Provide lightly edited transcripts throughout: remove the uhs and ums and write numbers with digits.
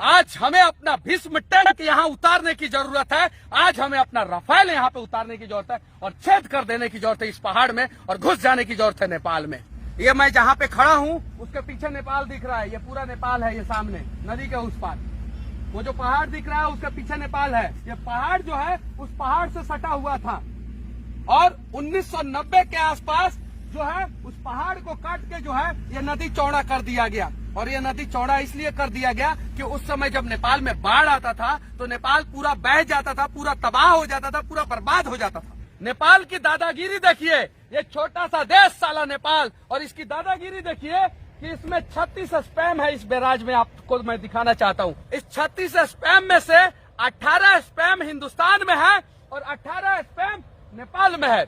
आज हमें अपना भीष्म टैंक यहाँ उतारने की जरूरत है। आज हमें अपना राफेल यहाँ पे उतारने की जरूरत है और छेद कर देने की जरूरत है इस पहाड़ में और घुस जाने की जरूरत है नेपाल में। ये मैं जहाँ पे खड़ा हूँ उसके पीछे नेपाल दिख रहा है, ये पूरा नेपाल है। ये सामने नदी के उस पार वो जो पहाड़ दिख रहा है उसके पीछे नेपाल है। ये पहाड़ जो है उस पहाड़ से सटा हुआ था और 1990 के आसपास जो है उस पहाड़ को काट के जो है ये नदी चौड़ा कर दिया गया। और ये नदी चौड़ा इसलिए कर दिया गया कि उस समय जब नेपाल में बाढ़ आता था तो नेपाल पूरा बह जाता था, पूरा तबाह हो जाता था, पूरा बर्बाद हो जाता था। नेपाल की दादागिरी देखिए, ये छोटा सा देश साला नेपाल, और इसकी दादागिरी देखिए कि इसमें 36 स्पैम है। इस बैराज में आपको मैं दिखाना चाहता हूँ। इस 36 स्पैम में से 18 स्पैम हिंदुस्तान में है और 18 स्पैम नेपाल में है।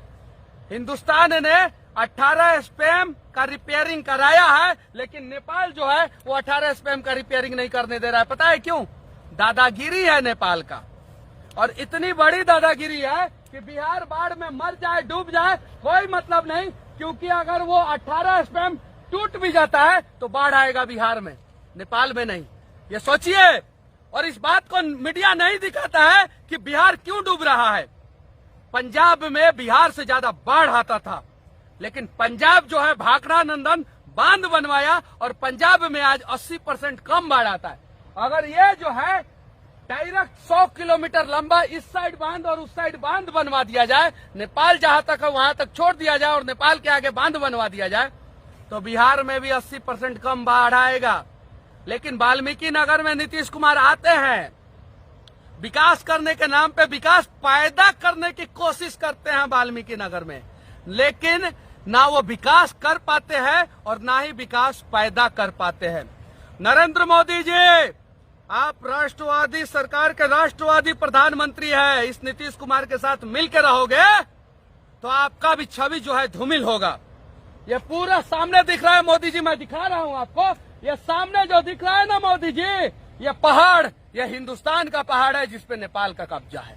हिंदुस्तान ने 18 स्पैम का रिपेयरिंग कराया है, लेकिन नेपाल जो है वो 18 स्पैम का रिपेयरिंग नहीं करने दे रहा है। पता है क्यों? दादागिरी है नेपाल का। और इतनी बड़ी दादागिरी है कि बिहार बाढ़ में मर जाए, डूब जाए, कोई मतलब नहीं, क्योंकि अगर वो 18 स्पैम टूट भी जाता है तो बाढ़ आएगा बिहार में, नेपाल में नहीं। ये सोचिए। और इस बात को मीडिया नहीं दिखाता है कि बिहार क्यों डूब रहा है। पंजाब में बिहार से ज्यादा बाढ़ आता था, लेकिन पंजाब जो है भाखड़ा नंदन बांध बनवाया और पंजाब में आज 80% कम बाढ़ आता है। अगर ये जो है डायरेक्ट 100 किलोमीटर लंबा इस साइड बांध और उस साइड बांध बनवा दिया जाए, नेपाल जहां तक है वहां तक छोड़ दिया जाए और नेपाल के आगे बांध बनवा दिया जाए, तो बिहार में भी 80% कम बाढ़ आएगा। लेकिन वाल्मीकि नगर में नीतीश कुमार आते हैं, विकास करने के नाम पे विकास पैदा करने की कोशिश करते हैं वाल्मीकि नगर में, लेकिन ना वो विकास कर पाते हैं और ना ही विकास पैदा कर पाते हैं। नरेंद्र मोदी जी, आप राष्ट्रवादी सरकार के राष्ट्रवादी प्रधानमंत्री है। इस नीतीश कुमार के साथ मिलकर रहोगे तो आपका भी छवि जो है धूमिल होगा। ये पूरा सामने दिख रहा है मोदी जी, मैं दिखा रहा हूं आपको। ये सामने जो दिख रहा है ना मोदी जी, ये पहाड़, ये हिंदुस्तान का पहाड़ है जिसपे नेपाल का कब्जा है।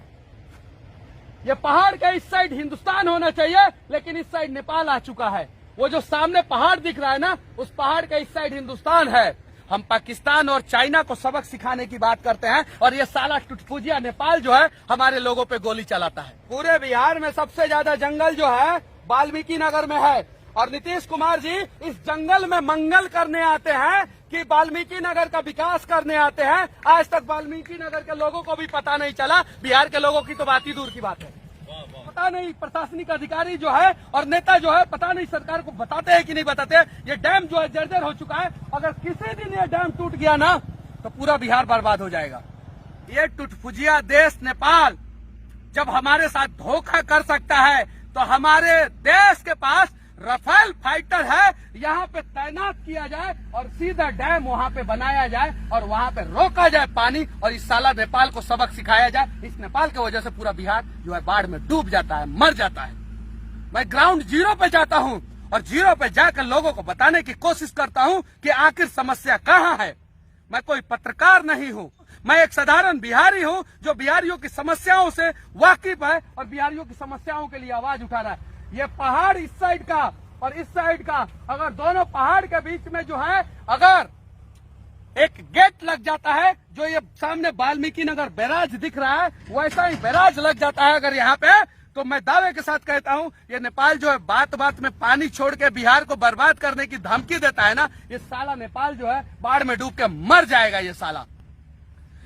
ये पहाड़ का इस साइड हिंदुस्तान होना चाहिए, लेकिन इस साइड नेपाल आ चुका है। वो जो सामने पहाड़ दिख रहा है ना, उस पहाड़ का इस साइड हिंदुस्तान है। हम पाकिस्तान और चाइना को सबक सिखाने की बात करते हैं और ये साला टुटपुजिया नेपाल जो है हमारे लोगों पे गोली चलाता है। पूरे बिहार में सबसे ज्यादा जंगल जो है वाल्मीकि नगर में है और नीतीश कुमार जी इस जंगल में मंगल करने आते हैं कि वाल्मीकि नगर का विकास करने आते हैं। आज तक वाल्मीकि नगर के लोगों को भी पता नहीं चला, बिहार के लोगों की तो बात ही दूर की बात है। पता नहीं प्रशासनिक अधिकारी जो है और नेता जो है पता नहीं सरकार को बताते हैं कि नहीं बताते। ये डैम जो है जर्जर हो चुका है, अगर किसी दिन ये डैम टूट गया ना तो पूरा बिहार बर्बाद हो जाएगा। ये टुटपुजिया देश नेपाल जब हमारे साथ धोखा कर सकता है तो हमारे देश के पास राफेल फाइटर है, यहाँ पे तैनात किया जाए और सीधा डैम वहाँ पे बनाया जाए और वहाँ पे रोका जाए पानी और इस साला नेपाल को सबक सिखाया जाए। इस नेपाल की वजह से पूरा बिहार जो है बाढ़ में डूब जाता है, मर जाता है। मैं ग्राउंड जीरो पे जाता हूँ और जीरो पे जाकर लोगों को बताने की कोशिश करता हूँ कि आखिर समस्या कहाँ है। मैं कोई पत्रकार नहीं हूँ, मैं एक साधारण बिहारी हूँ जो बिहारियों की समस्याओं से वाकिफ है और बिहारियों की समस्याओं के लिए आवाज उठा रहा है। ये पहाड़ इस साइड का और इस साइड का, अगर दोनों पहाड़ के बीच में जो है अगर एक गेट लग जाता है, जो ये सामने वाल्मीकि नगर बैराज दिख रहा है वैसा ही बैराज लग जाता है अगर यहाँ पे, तो मैं दावे के साथ कहता हूँ ये नेपाल जो है बात बात में पानी छोड़ के बिहार को बर्बाद करने की धमकी देता है ना, ये साला नेपाल जो है बाढ़ में डूब के मर जाएगा। ये साला,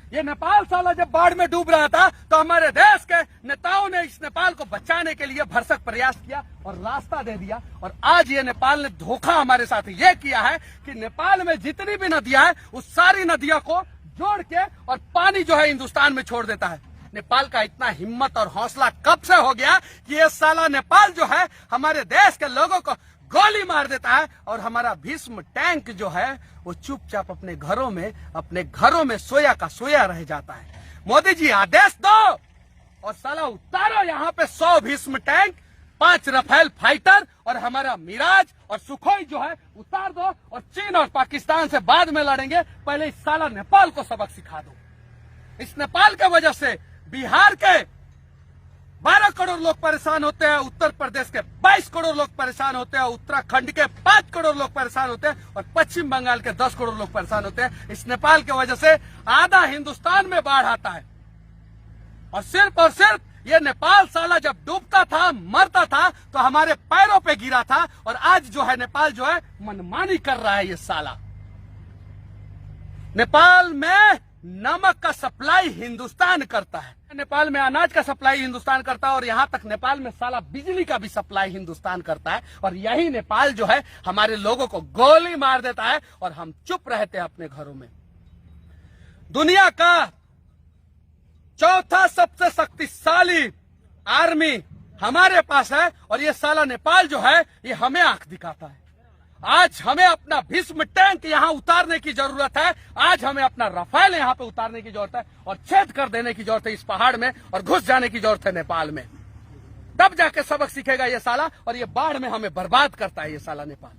ये नेपाल साला जब बाढ़ में डूब रहा था तो हमारे देश के नेताओं ने इस नेपाल को बचाने के लिए भरसक प्रयास किया और रास्ता दे दिया। और आज ये नेपाल ने धोखा हमारे साथ ये किया है कि नेपाल में जितनी भी नदियां हैं उस सारी नदियों को जोड़ के और पानी जो है हिंदुस्तान में छोड़ देता है। नेपाल का इतना हिम्मत और हौसला कब से हो गया कि ये साला नेपाल जो है हमारे देश के लोगों को गोली मार देता है और हमारा भीष्म टैंक जो है वो चुपचाप अपने घरों में सोया का सोया रह जाता है। मोदी जी आदेश दो और साला उतारो यहाँ पे 100 भीष्म टैंक, 5 राफेल फाइटर और हमारा मिराज और सुखोई जो है उतार दो और चीन और पाकिस्तान से बाद में लड़ेंगे। पहले इस साला नेपाल को सबक सिखा दो। इस नेपाल की वजह से बिहार के 12 करोड़ लोग परेशान होते हैं, उत्तर प्रदेश के 22 करोड़ लोग परेशान होते हैं, उत्तराखंड के 5 करोड़ लोग परेशान होते हैं और पश्चिम बंगाल के 10 करोड़ लोग परेशान होते हैं। इस नेपाल की वजह से आधा हिंदुस्तान में बाढ़ आता है और सिर्फ ये नेपाल साला जब डूबता था, मरता था, तो हमारे पैरों पे गिरा था और आज जो है नेपाल जो है मनमानी कर रहा है। ये साला नेपाल में नमक का सप्लाई हिंदुस्तान करता है, नेपाल में अनाज का सप्लाई हिंदुस्तान करता है और यहां तक नेपाल में साला बिजली का भी सप्लाई हिंदुस्तान करता है। और यही नेपाल जो है हमारे लोगों को गोली मार देता है और हम चुप रहते हैं अपने घरों में। दुनिया का चौथा सबसे शक्तिशाली आर्मी हमारे पास है और ये साला नेपाल जो है ये हमें आंख दिखाता है। आज हमें अपना भीष्म टैंक यहां उतारने की जरूरत है, आज हमें अपना रफाल यहां पे उतारने की जरूरत है और छेद कर देने की जरूरत है इस पहाड़ में और घुस जाने की जरूरत है नेपाल में। तब जाके सबक सीखेगा ये साला और ये बाढ़ में हमें बर्बाद करता है ये साला नेपाल।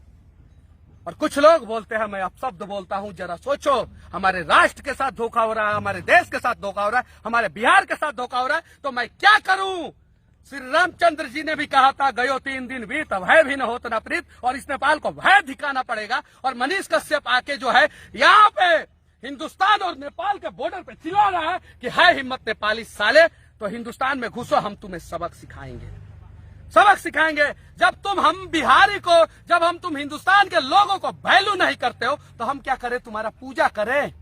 और कुछ लोग बोलते हैं, मैं अपशब्द बोलता हूं, जरा सोचो, हमारे राष्ट्र के साथ धोखा हो रहा है, हमारे देश के साथ धोखा हो रहा है, हमारे बिहार के साथ धोखा हो रहा है, तो मैं क्या करूं? श्री रामचंद्र जी ने भी कहा था, गयो 3 दिन बीत भय भी न होत न प्रीत, और इस नेपाल को भय दिखाना पड़ेगा। और मनीष कश्यप आके जो है यहाँ पे हिंदुस्तान और नेपाल के बॉर्डर पे चिल्ला रहा है कि है हिम्मत नेपाली साले, तो हिंदुस्तान में घुसो, हम तुम्हें सबक सिखाएंगे, सबक सिखाएंगे। जब तुम हिंदुस्तान के लोगों को वैल्यू नहीं करते हो तो हम क्या करें? तुम्हारा पूजा करें?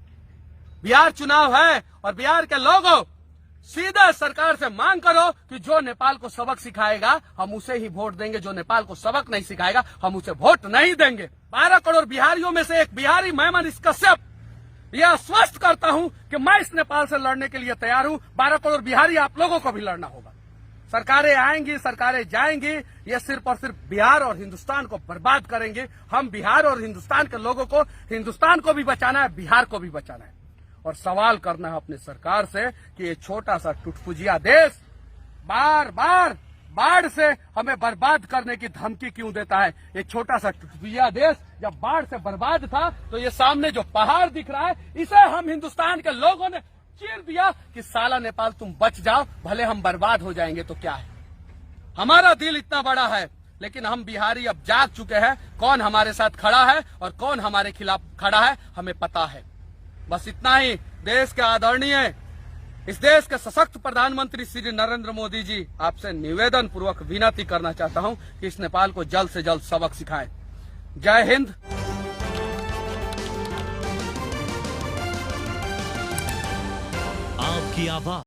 बिहार चुनाव है और बिहार के लोगों सीधे सरकार से मांग करो कि जो नेपाल को सबक सिखाएगा हम उसे ही वोट देंगे, जो नेपाल को सबक नहीं सिखाएगा हम उसे वोट नहीं देंगे। 12 करोड़ बिहारियों में से एक बिहारी मैं मनीष कश्यप यह आश्वस्त करता हूं कि मैं इस नेपाल से लड़ने के लिए तैयार हूं। 12 करोड़ बिहारी आप लोगों को भी लड़ना होगा। सरकारें आएंगी, सरकारें जाएंगी, ये सिर्फ और सिर्फ बिहार और हिंदुस्तान को बर्बाद करेंगे। हम बिहार और हिंदुस्तान के लोगों को, हिंदुस्तान को भी बचाना है, बिहार को भी बचाना है। और सवाल करना है अपनी सरकार से कि ये छोटा सा टुटपुजिया देश बार बार बाढ़ से हमें बर्बाद करने की धमकी क्यों देता है? ये छोटा सा टुटपुजिया देश जब बाढ़ से बर्बाद था तो ये सामने जो पहाड़ दिख रहा है, इसे हम हिंदुस्तान के लोगों ने चीर दिया कि साला नेपाल तुम बच जाओ, भले हम बर्बाद हो जाएंगे तो क्या है। हमारा दिल इतना बड़ा है, लेकिन हम बिहारी अब जाग चुके हैं कौन हमारे साथ खड़ा है और कौन हमारे खिलाफ खड़ा है, हमें पता है। बस इतना ही। देश के आदरणीय, इस देश के सशक्त प्रधानमंत्री श्री नरेंद्र मोदी जी, आपसे निवेदन पूर्वक विनती करना चाहता हूं कि इस नेपाल को जल्द से जल्द सबक सिखाएं। जय हिंद। आपकी आवाज।